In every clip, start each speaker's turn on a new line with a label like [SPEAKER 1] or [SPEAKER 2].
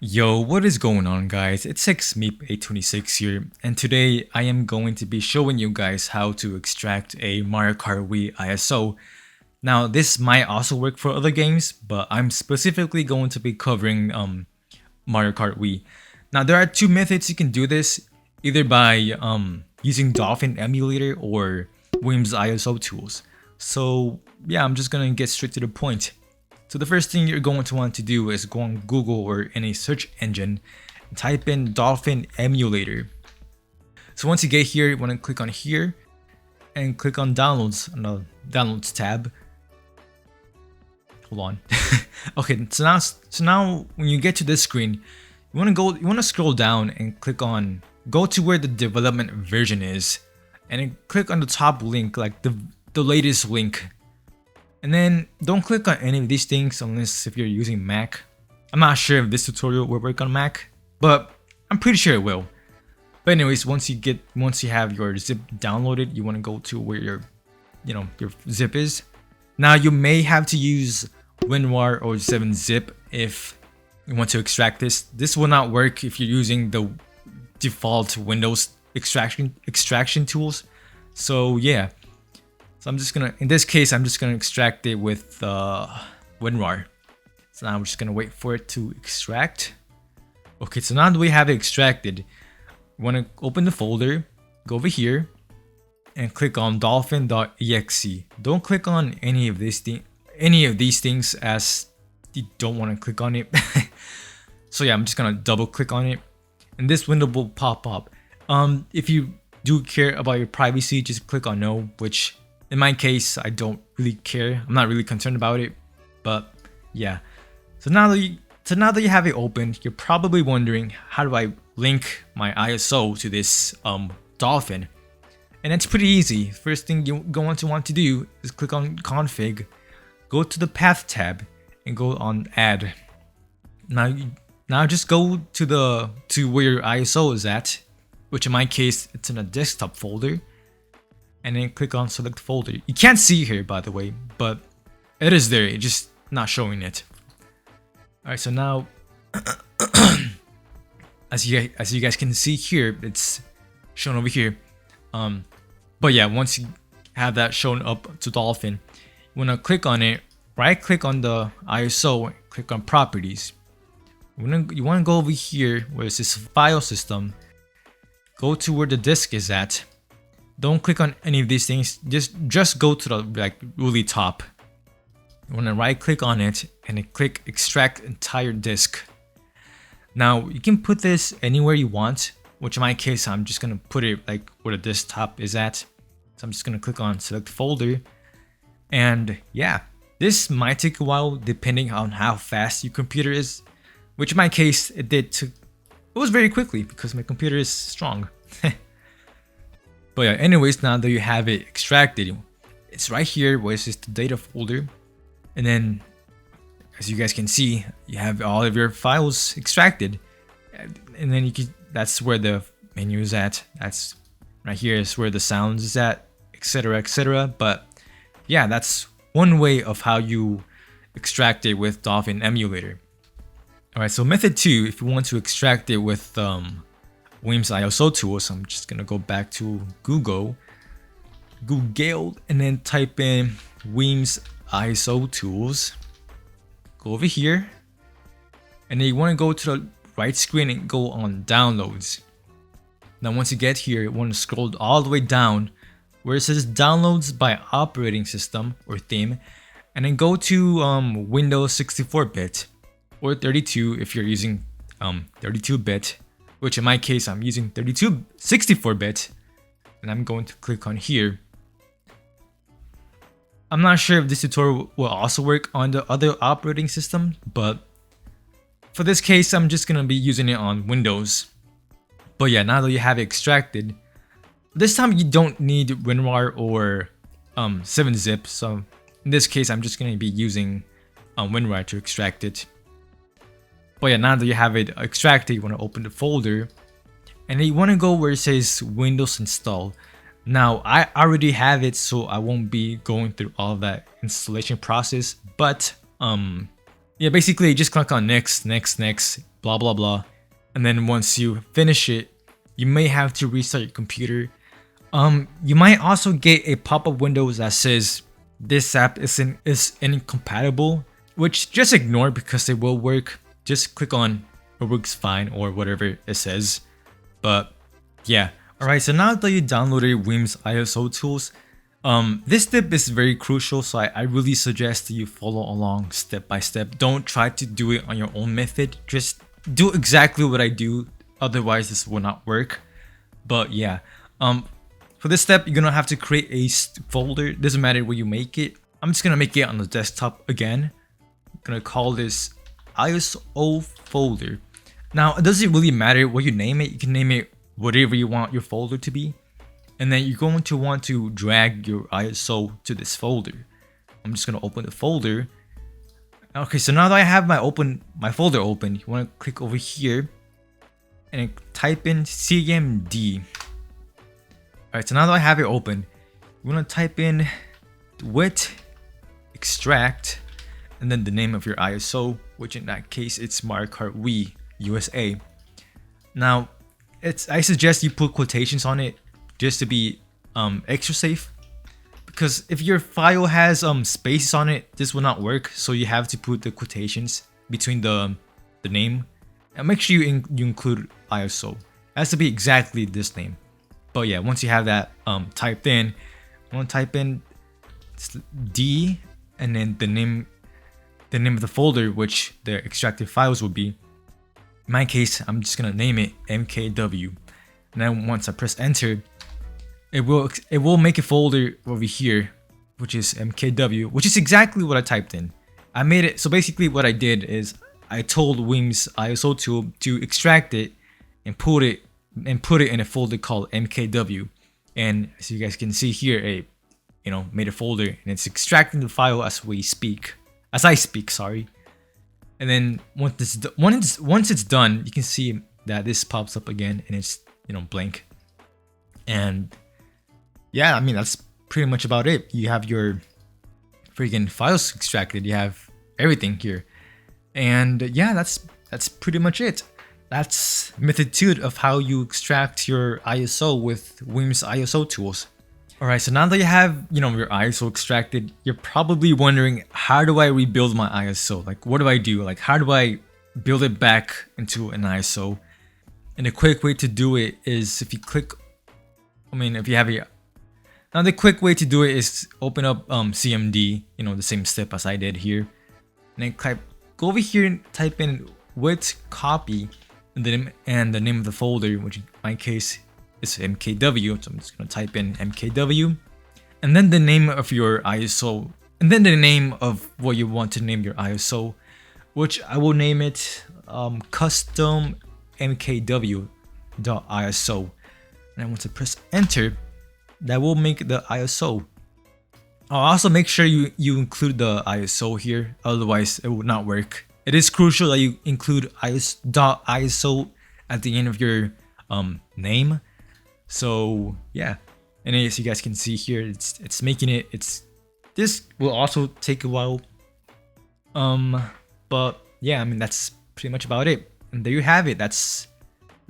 [SPEAKER 1] Yo, what is going on, guys? It's XMeep826 here, and today I am going to be showing you guys how to extract a Mario Kart Wii ISO. Now, this might also work for other games, but I'm specifically going to be covering Mario Kart Wii. Now, there are two methods you can do this, either by using Dolphin Emulator or Wiimms ISO Tools. So yeah, I'm just gonna get straight to the point. So the first thing you're going to want to do is go on Google or any search engine and type in Dolphin Emulator. So once you get here, you want to click on here and click on Downloads on the Downloads tab. Hold on. Okay, so now when you get to this screen, you want to scroll down and go to where the development version is, and then click on the top link, like the latest link. And then don't click on any of these things unless if you're using Mac. I'm not sure if this tutorial will work on Mac, but I'm pretty sure it will. But anyways, once you have your zip downloaded, you want to go to where your zip is. Now you may have to use WinRAR or 7-zip if you want to extract this. This will not work if you're using the default Windows extraction tools. So yeah. So in this case, I'm just gonna extract it with WinRAR. So now I'm just gonna wait for it to extract. Okay, so now that we have it extracted, you wanna open the folder, go over here, and click on dolphin.exe. Don't click on any of these things as you don't want to click on it. So yeah, I'm just gonna double click on it, and this window will pop up. If you do care about your privacy, just click on no, which in my case, I don't really care. I'm not really concerned about it, but yeah. So now that you have it open, you're probably wondering, how do I link my ISO to this Dolphin? And it's pretty easy. First thing you're going to want to do is click on Config, go to the Path tab, and go on Add. Now just go to where your ISO is at, which in my case it's in a desktop folder. And then click on select folder. You can't see here, by the way, but it is there. It's just not showing it. All right, so now as you guys can see here, it's shown over here. But yeah, once you have that shown up to Dolphin, you want to click on it, right click on the ISO, click on properties. You want to go over here where it says file system, go to where the disk is at. Don't click on any of these things. Just go to the really top. You want to right click on it and then click extract entire disk. Now you can put this anywhere you want, which in my case I'm just gonna put it like where the desktop is at. So I'm just gonna click on select folder, and yeah, this might take a while depending on how fast your computer is. Which in my case it was very quickly because my computer is strong. But yeah, anyways, now that you have it extracted, it's right here where it says the data folder. And then, as you guys can see, you have all of your files extracted. And then that's where the menu is at. That's right here is where the sounds is at, etc, etc. But yeah, that's one way of how you extract it with Dolphin Emulator. Alright, so method 2, if you want to extract it with Wiimms ISO Tools, I'm just gonna go back to Google, and then type in Wiimms ISO Tools. Go over here, and then you want to go to the right screen and go on Downloads. Now once you get here, you want to scroll all the way down where it says Downloads by Operating System or Theme, and then go to Windows 64-bit or 32 if you're using 32-bit. Which in my case, I'm using 64-bit, and I'm going to click on here. I'm not sure if this tutorial will also work on the other operating system, but for this case, I'm just gonna be using it on Windows. But yeah, now that you have it extracted, this time you don't need WinRAR or 7-zip. So in this case, I'm just gonna be using WinRAR to extract it. But yeah, now that you have it extracted, you want to open the folder, and then you want to go where it says Windows Install. Now, I already have it, so I won't be going through all of that installation process. But yeah, basically just click on next, blah blah blah. And then once you finish it, you may have to restart your computer. You might also get a pop-up window that says this app is incompatible, which just ignore because it will work. Just click on it works fine or whatever it says. But yeah. Alright, so now that you downloaded Wiimms ISO Tools, this step is very crucial, so I really suggest that you follow along step by step. Don't try to do it on your own method. Just do exactly what I do, otherwise this will not work. But yeah, for this step, you're gonna have to create a folder. Doesn't matter where you make it. I'm just gonna make it on the desktop again. I'm gonna call this ISO folder. Now, it doesn't really matter what you name it. You can name it whatever you want your folder to be. And then you're going to want to drag your ISO to this folder. I'm just gonna open the folder. Okay, so now that I have my folder open, you want to click over here and type in cmd. Alright, so now that I have it open, you want to type in wit extract and then the name of your ISO, which in that case it's Markart We USA. Now, I suggest you put quotations on it just to be extra safe, because if your file has spaces on it, this will not work. So you have to put the quotations between the name, and make sure you include ISO. It has to be exactly this name. But yeah, once you have that typed in, you want to type in D and then the name of the folder which the extracted files will be. In my case, I'm just gonna name it MKW. And then once I press enter, it will make a folder over here, which is MKW, which is exactly what I typed in. I made it, so basically what I did is I told Wiimms ISO tool to extract it and put it in a folder called MKW. And as you guys can see here, it made a folder and it's extracting the file as I speak, sorry. And then once it's done, you can see that this pops up again and it's blank. And yeah, I mean that's pretty much about it. You have your freaking files extracted, you have everything here. And yeah, that's pretty much it. That's method 2 of how you extract your ISO with Wiimms ISO Tools. Alright, so now that you have your ISO extracted, you're probably wondering, how do I rebuild my ISO? Like, what do I do? Like, how do I build it back into an ISO? And a quick way to do it is if you click, if you have your, now the quick way to do it is open up CMD, the same step as I did here. And then go over here and type in wit copy and the name of the folder, which in my case is MKW. So I'm just gonna type in MKW, and then the name of your ISO, and then the name of what you want to name your ISO, which I will name it custom MKW.iso. And once I press enter, that will make the ISO. I'll also make sure you include the ISO here, otherwise it would not work. It is crucial that you include .iso at the end of your name. So yeah, and as you guys can see here, it's making it. This will also take a while. But yeah, that's pretty much about it. And there you have it. That's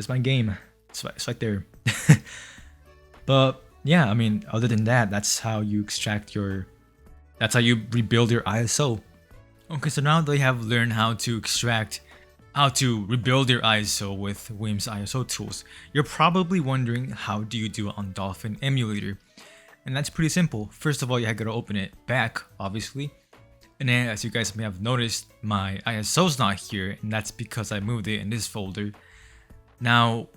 [SPEAKER 1] my game. It's right there. But yeah, other than that, that's how you extract that's how you rebuild your ISO. Okay, so now that you have learned how to rebuild your ISO with Wiimms ISO Tools, you're probably wondering, how do you do it on Dolphin Emulator? And that's pretty simple. First of all, you gotta open it back, obviously. And then, as you guys may have noticed, my ISO's not here, and that's because I moved it in this folder. Now,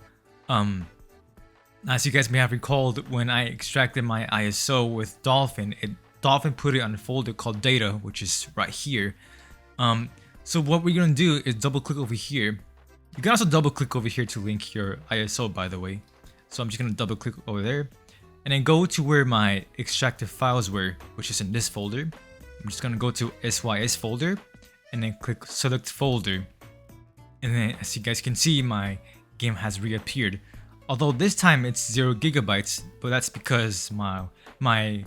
[SPEAKER 1] as you guys may have recalled, when I extracted my ISO with Dolphin, Dolphin put it on a folder called data, which is right here. So what we're gonna do is double click over here. You can also double click over here to link your ISO, by the way. So I'm just gonna double click over there and then go to where my extracted files were, which is in this folder. I'm just gonna go to SYS folder and then click select folder. And then as you guys can see, my game has reappeared. Although this time it's 0 gigabytes, but that's because my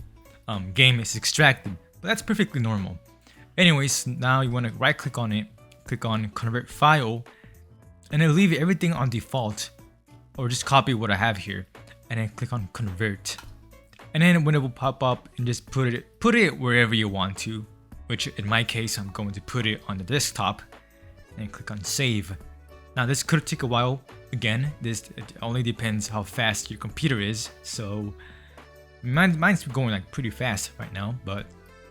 [SPEAKER 1] game is extracted, but that's perfectly normal. Anyways, now you want to right click on it, click on convert file, and then leave everything on default, or just copy what I have here, and then click on convert. And then when it will pop up, and just put it wherever you want to, which in my case I'm going to put it on the desktop, and click on save. Now this could take a while. Again, it only depends how fast your computer is. So mine's going like pretty fast right now, but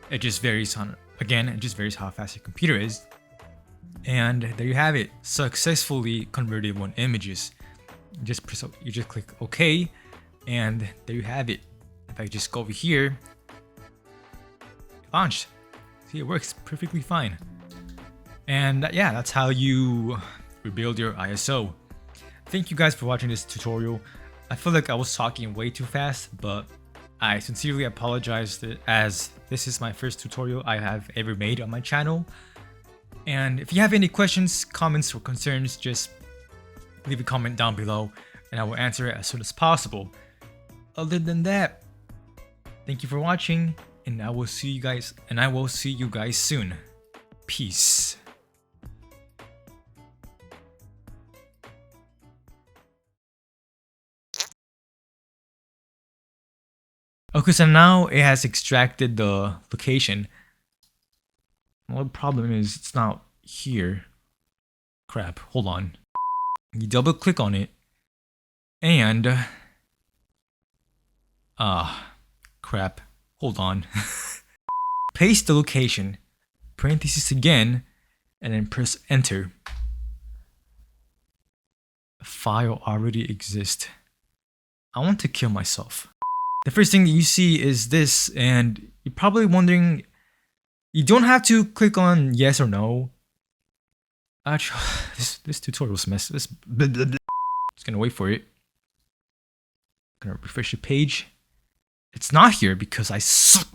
[SPEAKER 1] it just varies on, again, it just varies how fast your computer is. And there you have it, successfully converted 1 images. You just click OK, and there you have it. If I just go over here, launched. See, it works perfectly fine. And yeah, that's how you rebuild your ISO. Thank you guys for watching this tutorial. I feel like I was talking way too fast, but I sincerely apologize, as this is my first tutorial I have ever made on my channel. And if you have any questions, comments, or concerns, just leave a comment down below and I will answer it as soon as possible. Other than that, thank you for watching, and I will see you guys soon. Peace. Okay, so now it has extracted the location. Well, the problem is it's not here. Crap, hold on. You double click on it, and crap, hold on. Paste the location, parentheses again, and then press enter. A file already exists. I want to kill myself. The first thing that you see is this, and you're probably wondering, you don't have to click on yes or no. Actually, this tutorial's messed. Just gonna wait for it. Gonna refresh the page. It's not here because I suck.